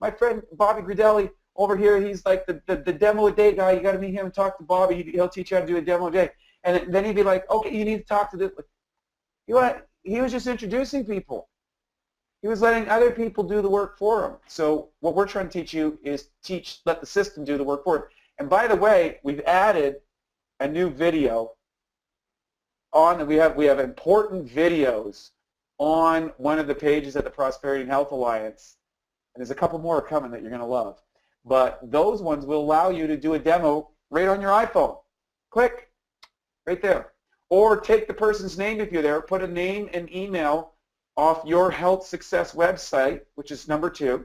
my friend Bobby Gridelli over here. He's like the demo a day guy. You got to meet him and talk to Bobby. He'll teach you how to do a demo a day. And then he'd be like, okay, you need to talk to this. He was just introducing people. He was letting other people do the work for him. So what we're trying to teach you is let the system do the work for it. And by the way, we've added a new video on. We have important videos on one of the pages at the Prosperity and Health Alliance. And there's a couple more coming that you're going to love. But those ones will allow you to do a demo right on your iPhone. Click, right there. Or take the person's name if you're there, put a name and email off your health success website, which is number 2,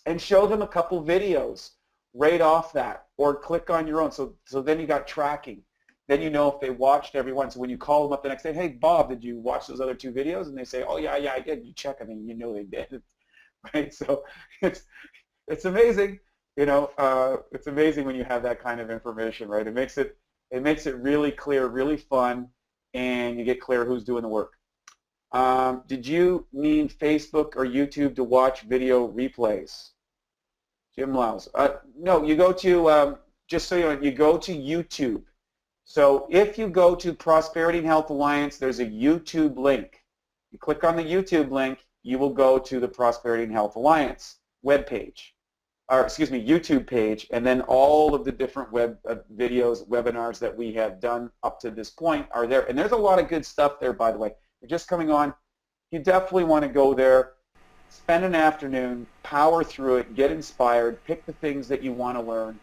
and show them a couple videos right off that, or click on your own. So then you got tracking. Then you know if they watched every one. So when you call them up the next day, hey, Bob, did you watch those other 2 videos? And they say, oh, yeah, I did. You check them, and you know they did. Right? So it's amazing. You know, it's amazing when you have that kind of information, right? It makes it really clear, really fun, and you get clear who's doing the work. Did you mean Facebook or YouTube to watch video replays? Jim Laus. No, you go to, just so you know, you go to YouTube. So if you go to Prosperity and Health Alliance, there's a YouTube link. You click on the YouTube link, you will go to the Prosperity and Health Alliance webpage, or excuse me, YouTube page, and then all of the different web videos, webinars that we have done up to this point are there. And there's a lot of good stuff there, by the way. You're just coming on. You definitely want to go there, spend an afternoon, power through it, get inspired, pick the things that you want to learn,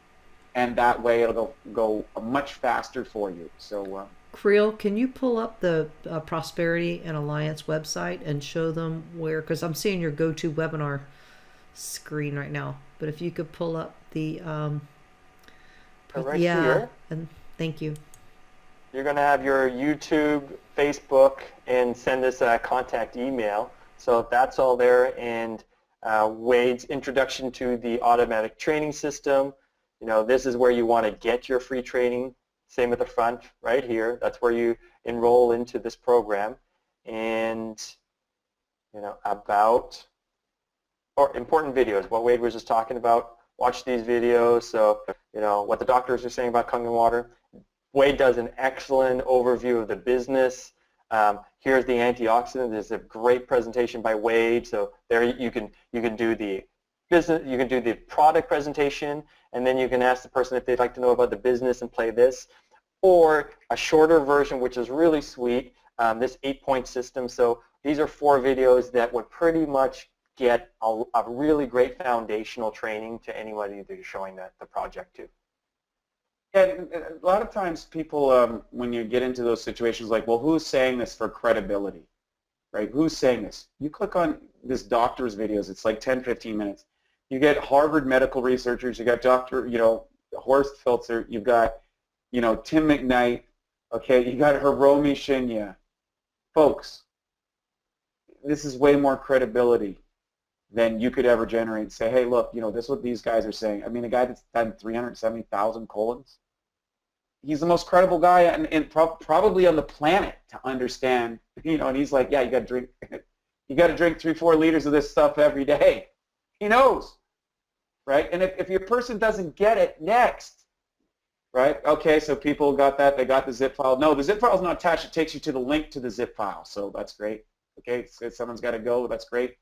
and that way it'll go much faster for you. So, Creel, can you pull up the Prosperity and Alliance website and show them where, because I'm seeing your GoToWebinar screen right now, but if you could pull up the, right here. And thank you. You're going to have your YouTube, Facebook, and send us a contact email. So that's all there. And Wade's introduction to the automatic training system. You know, this is where you want to get your free training. Same at the front, right here. That's where you enroll into this program. And, you know, about important videos, what Wade was just talking about. Watch these videos. So, you know, what the doctors are saying about Kangen water. Wade does an excellent overview of the business. Here's the antioxidant. There's a great presentation by Wade. So there you can do the business, you can do the product presentation, and then you can ask the person if they'd like to know about the business and play this, or a shorter version, which is really sweet. This 8-point system. So these are 4 videos that would pretty much get a really great foundational training to anybody that you're showing the project to. Yeah, a lot of times people, when you get into those situations, like, well, who's saying this for credibility, right? Who's saying this? You click on this doctor's videos. It's like 10, 15 minutes. You get Harvard medical researchers. You got Dr. Horst Filzer. You've got, Tim McKnight. Okay, you got Hiromi Shinya. Folks, this is way more credibility than you could ever generate. Say, hey, look, this is what these guys are saying. I mean, a guy that's done 370,000 colons. He's the most credible guy and probably on the planet to understand, and he's like, yeah, you got to drink 3-4 liters of this stuff every day. He knows, right? And if your person doesn't get it, next, right? Okay, so people got that, they got the zip file. No, the zip file is not attached. It takes you to the link to the zip file, so that's great. Okay, so someone's got to go. That's great.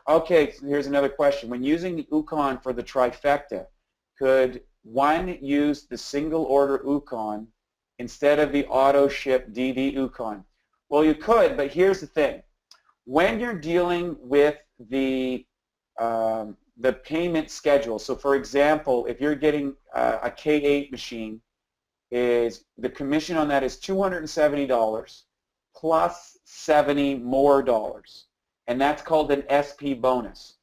Okay, so here's another question. When using the UConn for the trifecta, could one use the single order UConn instead of the auto ship DD UConn? Well, you could, but here's the thing. When you're dealing with the payment schedule, so for example, if you're getting a K8 machine, is the commission on that is $270 plus $70 more dollars, and that's called an SP bonus.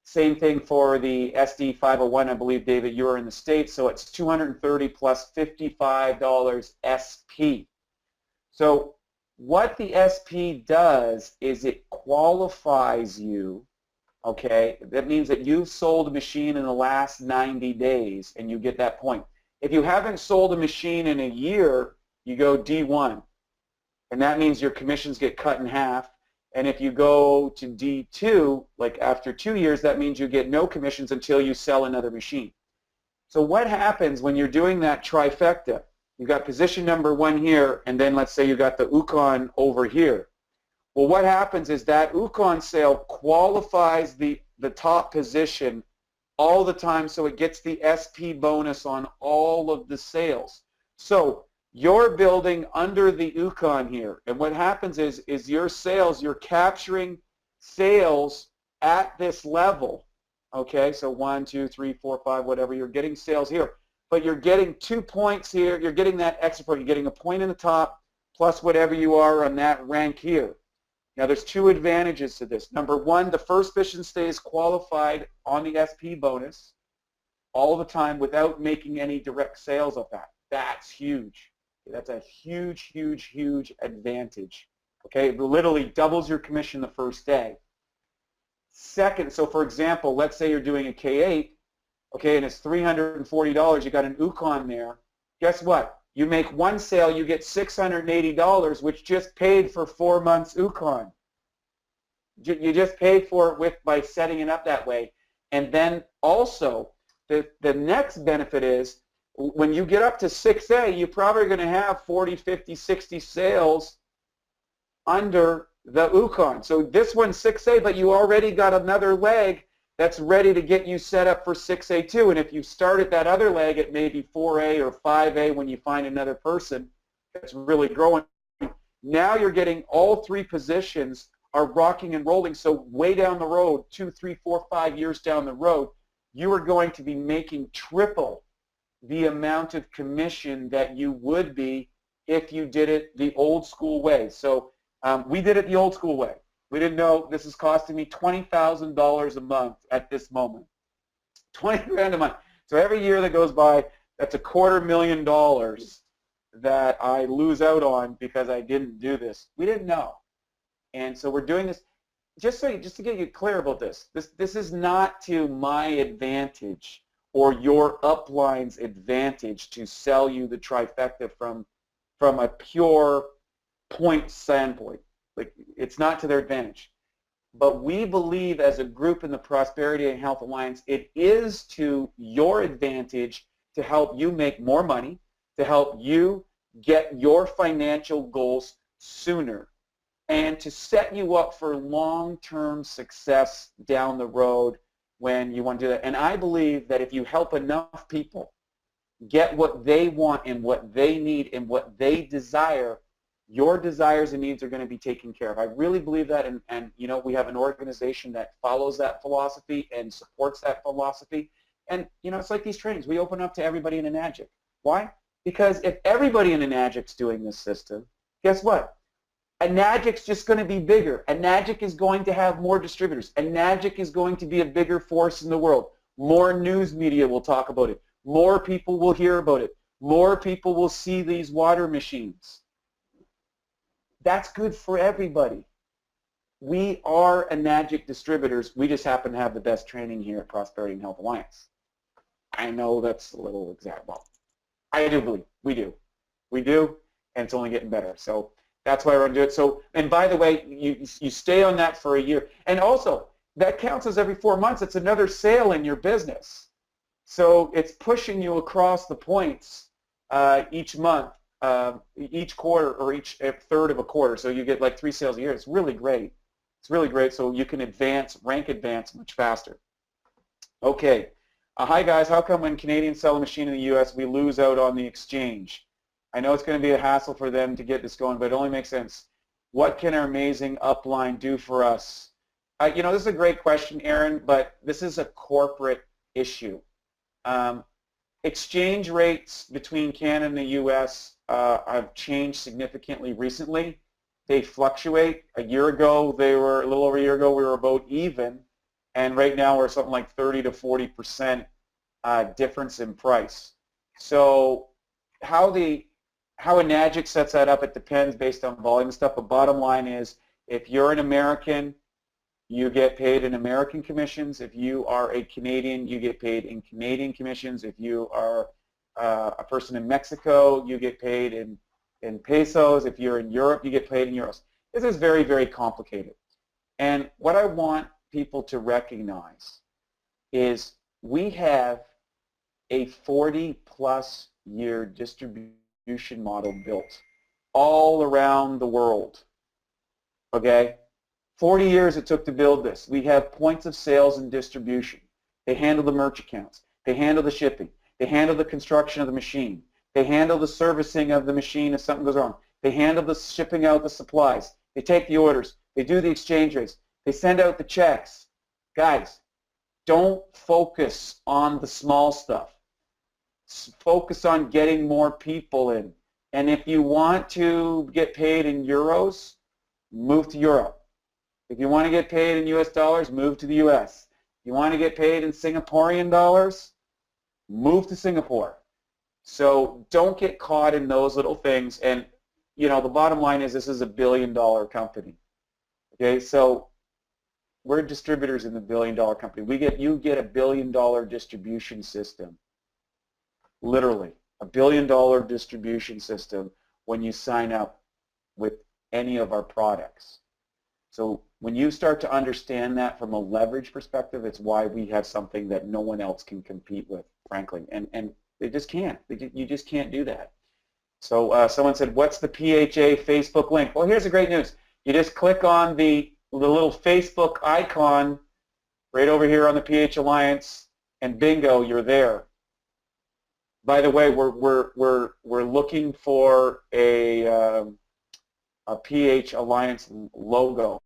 Same thing for the SD 501. I believe, David, you are in the States, so it's $230 plus $55 SP. So what the SP does is it qualifies you, okay? That means that you've sold a machine in the last 90 days and you get that point. If you haven't sold a machine in a year, you go D1, and that means your commissions get cut in half. And if you go to D2, like after 2 years, that means you get no commissions until you sell another machine. So what happens when you're doing that trifecta? You've got position number 1 here, and then let's say you got the UConn over here. Well, what happens is that UConn sale qualifies the top position all the time, so it gets the SP bonus on all of the sales. So you're building under the UConn here, and what happens is your sales, you're capturing sales at this level, okay? So 1, 2, 3, 4, 5, whatever, you're getting sales here, but you're getting 2 points here, you're getting that extra point, you're getting a point in the top plus whatever you are on that rank here. Now, there's 2 advantages to this. Number 1, the first position stays qualified on the SP bonus all the time without making any direct sales of that. That's huge. That's a huge, huge, huge advantage. Okay, it literally doubles your commission the first day. Second, so for example, let's say you're doing a K8, okay, and it's $340. You got an UConn there. Guess what? You make 1 sale, you get $680, which just paid for 4 months UConn. You just paid for it by setting it up that way. And then also, the next benefit is when you get up to 6A, you're probably going to have 40, 50, 60 sales under the UConn. So this one's 6A, but you already got another leg that's ready to get you set up for 6A2. And if you start at that other leg at maybe 4A or 5A when you find another person that's really growing, now you're getting all 3 positions are rocking and rolling. So way down the road, 2, 3, 4, 5 years down the road, you are going to be making triple the amount of commission that you would be if you did it the old school way. So we did it the old school way. We didn't know this is costing me $20,000 a month at this moment. 20 grand a month. So every year that goes by, that's $250,000 that I lose out on because I didn't do this. We didn't know. And so we're doing this just to get you clear about this. This is not to my advantage or your upline's advantage to sell you the trifecta from a pure point standpoint. Like, it's not to their advantage. But we believe as a group in the Prosperity and Health Alliance, it is to your advantage to help you make more money, to help you get your financial goals sooner, and to set you up for long-term success down the road when you want to do that. And I believe that if you help enough people get what they want and what they need and what they desire, your desires and needs are going to be taken care of. I really believe that, and you know, we have an organization that follows that philosophy and supports that philosophy. And you know, it's like these trainings. We open up to everybody in Enagic. Why? Because if everybody in Enagic's doing this system, guess what? Enagic's just going to be bigger. Enagic is going to have more distributors. Enagic is going to be a bigger force in the world. More news media will talk about it. More people will hear about it. More people will see these water machines. That's good for everybody. We are Enagic distributors. We just happen to have the best training here at Prosperity and Health Alliance. I know that's a little exact. Well, I do believe we do. We do, and it's only getting better. So that's why we're going to do it. So, and by the way, you stay on that for a year. And also, that counts as every 4 months. It's another sale in your business. So it's pushing you across the points each month, each quarter, or each third of a quarter. So you get like 3 sales a year. It's really great. It's really great, so you can rank advance much faster. Okay. Hi guys, how come when Canadians sell a machine in the US we lose out on the exchange? I know it's going to be a hassle for them to get this going, but it only makes sense. What can our amazing upline do for us? You know, this is a great question, Aaron, but this is a corporate issue. Exchange rates between Canada and the US have changed significantly recently. They fluctuate. A little over a year ago, we were about even. And right now we're something like 30 to 40% difference in price. So how Enagic sets that up, it depends based on volume and stuff. But bottom line is, if you're an American, you get paid in American commissions. If you are a Canadian, you get paid in Canadian commissions. If you are a person in Mexico, you get paid in pesos. If you're in Europe, you get paid in euros. This is very, very complicated. And what I want people to recognize is we have a 40-plus year distribution model built all around the world, okay? 40 years it took to build this. We have points of sales and distribution. They handle the merch accounts. They handle the shipping. They handle the construction of the machine. They handle the servicing of the machine if something goes wrong. They handle the shipping out the supplies. They take the orders. They do the exchange rates. They send out the checks. Guys, don't focus on the small stuff. Focus on getting more people in. And if you want to get paid in euros, move to Europe. If you want to get paid in US dollars, move to the US. If you want to get paid in Singaporean dollars, move to Singapore. So don't get caught in those little things. And, you know, the bottom line is this is $1 billion company. Okay, so we're distributors in the $1 billion company. You get $1 billion distribution system. Literally, $1 billion distribution system when you sign up with any of our products. So when you start to understand that from a leverage perspective, it's why we have something that no one else can compete with, frankly. And they just can't. You just can't do that. So someone said, what's the PHA Facebook link? Well, here's the great news. You just click on the little Facebook icon right over here on the PH Alliance, and bingo, you're there. By the way, we're looking for a PH Alliance logo.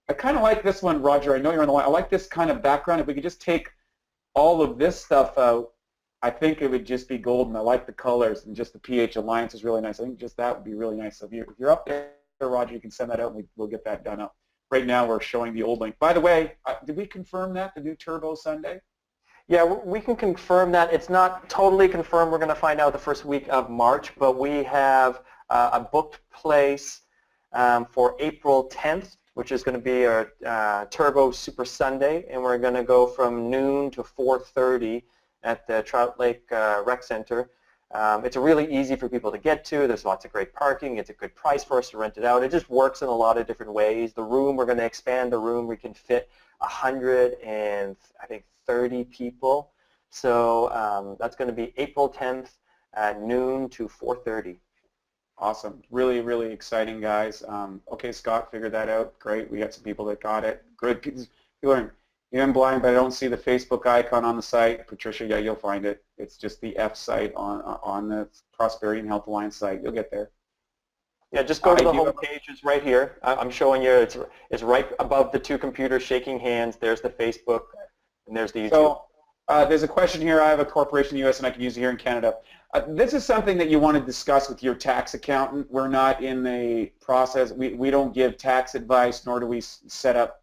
I kind of like this one, Roger. I know you're on the line. I like this kind of background. If we could just take all of this stuff out, I think it would just be golden. I like the colors, and just the PH Alliance is really nice. I think just that would be really nice. So if you're up there, Roger, you can send that out, and we'll get that done up. Right now, we're showing the old link. By the way, did we confirm that, the new Turbo Sunday? Yeah, we can confirm that. It's not totally confirmed. We're going to find out the first week of March, but we have a booked place for April 10th, which is going to be our Turbo Super Sunday, and we're going to go from noon to 4:30 at the Trout Lake Rec Center. It's really easy for people to get to. There's lots of great parking. It's a good price for us to rent it out. It just works in a lot of different ways. The room, we're going to expand the room. We can fit 130 people. So that's going to be April 10th at noon to 4:30. Awesome. Really, really exciting, guys. Okay, Scott figured that out. Great. We got some people that got it. Good. People are even blind, but I don't see the Facebook icon on the site. Patricia, yeah, you'll find it. It's just the F site on the Prosperity and Health Alliance site. You'll get there. Yeah, just go to the home page. It's right here. I'm showing you. It's right above the two computers shaking hands. There's the Facebook, and there's the YouTube. So there's a question here. I have a corporation in the U.S. and I can use it here in Canada. This is something that you want to discuss with your tax accountant. We're not in the process. We don't give tax advice, nor do we set up,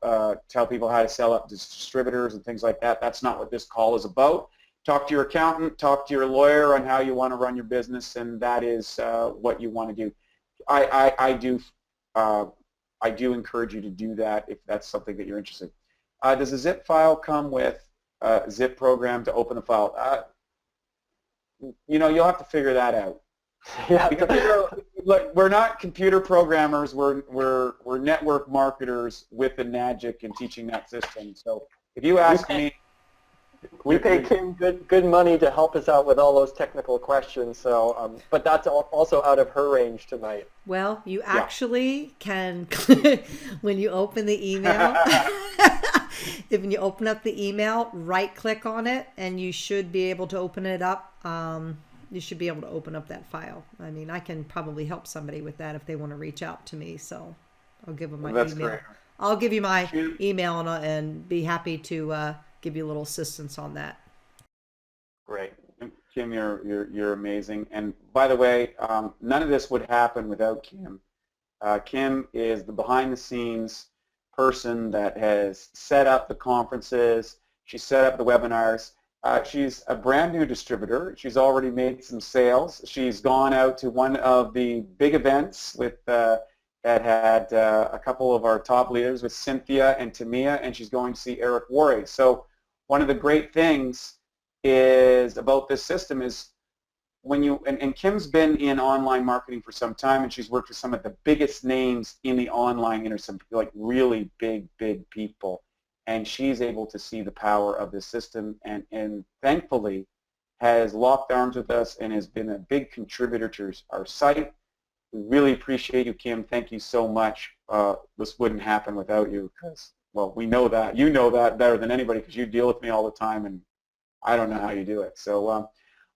tell people how to sell up distributors and things like that. That's not what this call is about. Talk to your accountant, talk to your lawyer on how you want to run your business, and that is what you want to do. I do encourage you to do that if that's something that you're interested in. Does a zip file come with a zip program to open the file? You know, you'll have to figure that out. Yeah. Look, we're not computer programmers. We're network marketers with Enagic and teaching that system. So if you ask me, We pay Kim good money to help us out with all those technical questions. So, but that's also out of her range tonight. Well, you Yeah. actually can, when you open the email, if when you open up the email, right click on it, and you should be able to open it up. You should be able to open up that file. I mean, I can probably help somebody with that if they want to reach out to me. So I'll give them my That's email. great. I'll give you my Shoot. email and be happy to give you a little assistance on that. Great. Kim, you're amazing. And by the way, none of this would happen without Kim. Kim is the behind-the-scenes person that has set up the conferences. She set up the webinars. She's a brand new distributor. She's already made some sales. She's gone out to one of the big events with that had a couple of our top leaders with Cynthia and Tamia, and she's going to see Eric Worre. So one of the great things is about this system is when you, and Kim's been in online marketing for some time, and she's worked with some of the biggest names in the online industry, some like really big people, and she's able to see the power of this system, and thankfully has locked arms with us and has been a big contributor to our site. We really appreciate you, Kim. Thank you so much. This wouldn't happen without you because, well, we know that. You know that better than anybody because you deal with me all the time, and I don't know how you do it. So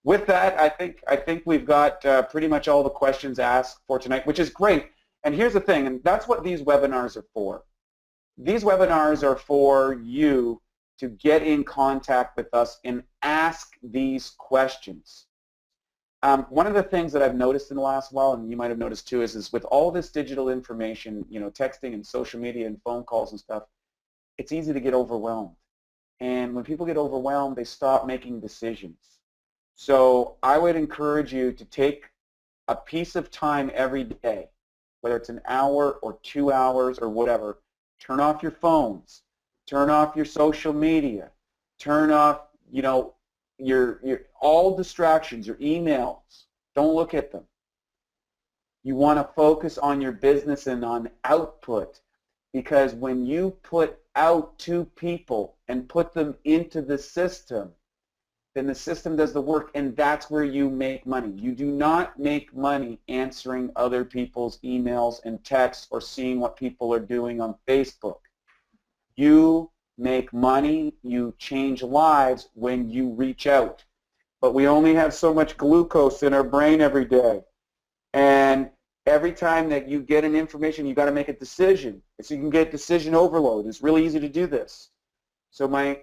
with that, I think we've got pretty much all the questions asked for tonight, which is great. And here's the thing, and that's what these webinars are for. These webinars are for you to get in contact with us and ask these questions. One of the things that I've noticed in the last while, and you might have noticed too, is with all this digital information, you know, texting and social media and phone calls and stuff, it's easy to get overwhelmed. And when people get overwhelmed, they stop making decisions. So I would encourage you to take a piece of time every day, whether it's an hour or 2 hours or whatever, turn off your phones, turn off your social media, turn off, you know, your all distractions, your emails. Don't look at them. You want to focus on your business and on output, because when you put out to people and put them into the system, then the system does the work, and that's where you make money. You do not make money answering other people's emails and texts or seeing what people are doing on Facebook. You make money, you change lives when you reach out. But we only have so much glucose in our brain every day. And every time that you get an information, you've got to make a decision. So you can get decision overload. It's really easy to do this. So my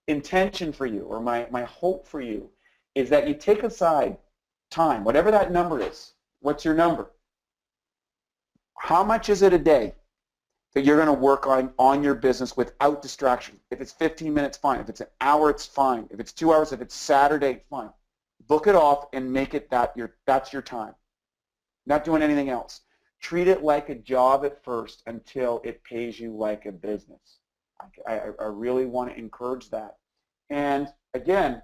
intention for you, or my hope for you, is that you take aside time, whatever that number is. What's your number? How much is it a day that you're going to work on your business without distraction? If it's 15 minutes, fine. If it's an hour, it's fine. If it's 2 hours, if it's Saturday, fine. Book it off and make it that's your time. Not doing anything else. Treat it like a job at first until it pays you like a business. I really want to encourage that. And again,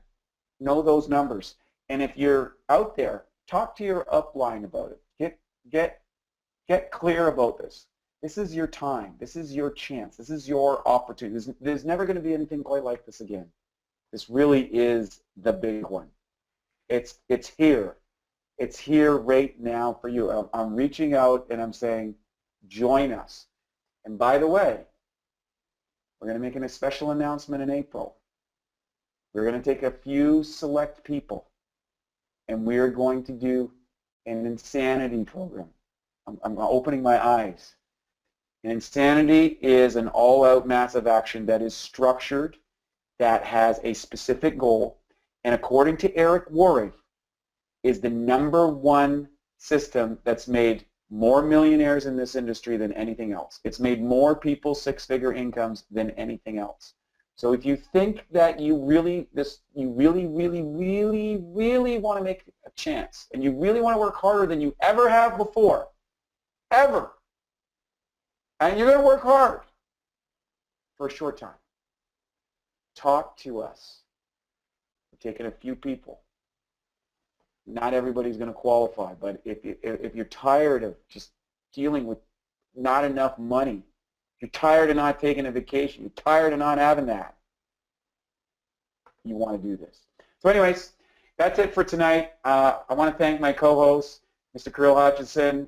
know those numbers. And if you're out there, talk to your upline about it. Get clear about this. This is your time. This is your chance. This is your opportunity. There's never going to be anything quite like this again. This really is the big one. It's here. It's here right now for you. I'm reaching out and I'm saying, join us. And by the way, we're going to make a special announcement in April. We're going to take a few select people and we're going to do an insanity program. I'm opening my eyes. And insanity is an all-out massive action that is structured, that has a specific goal, and according to Eric Worre, is the #1 system that's made more millionaires in this industry than anything else. It's made more people six-figure incomes than anything else. So if you think that you really want to make a chance, and you really want to work harder than you ever have before, ever, and you're going to work hard for a short time, talk to us. We're taking a few people. Not everybody's going to qualify, but if you're tired of just dealing with not enough money You're tired of not taking a vacation. You're tired of not having that. You want to do this. So anyways, that's it for tonight. I want to thank my co-host, Mr. Krill Hutchinson.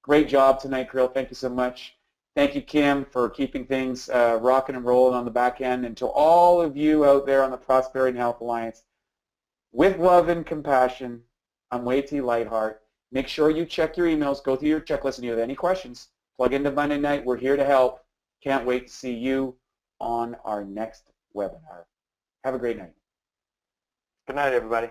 Great job tonight, Krill. Thank you so much. Thank you, Kim, for keeping things rocking and rolling on the back end. And to all of you out there on the Prosperity and Health Alliance, with love and compassion, I'm Wade T. Lightheart. Make sure you check your emails, go through your checklist, and if you have any questions, plug into Monday night. We're here to help. Can't wait to see you on our next webinar. Have a great night. Good night, everybody.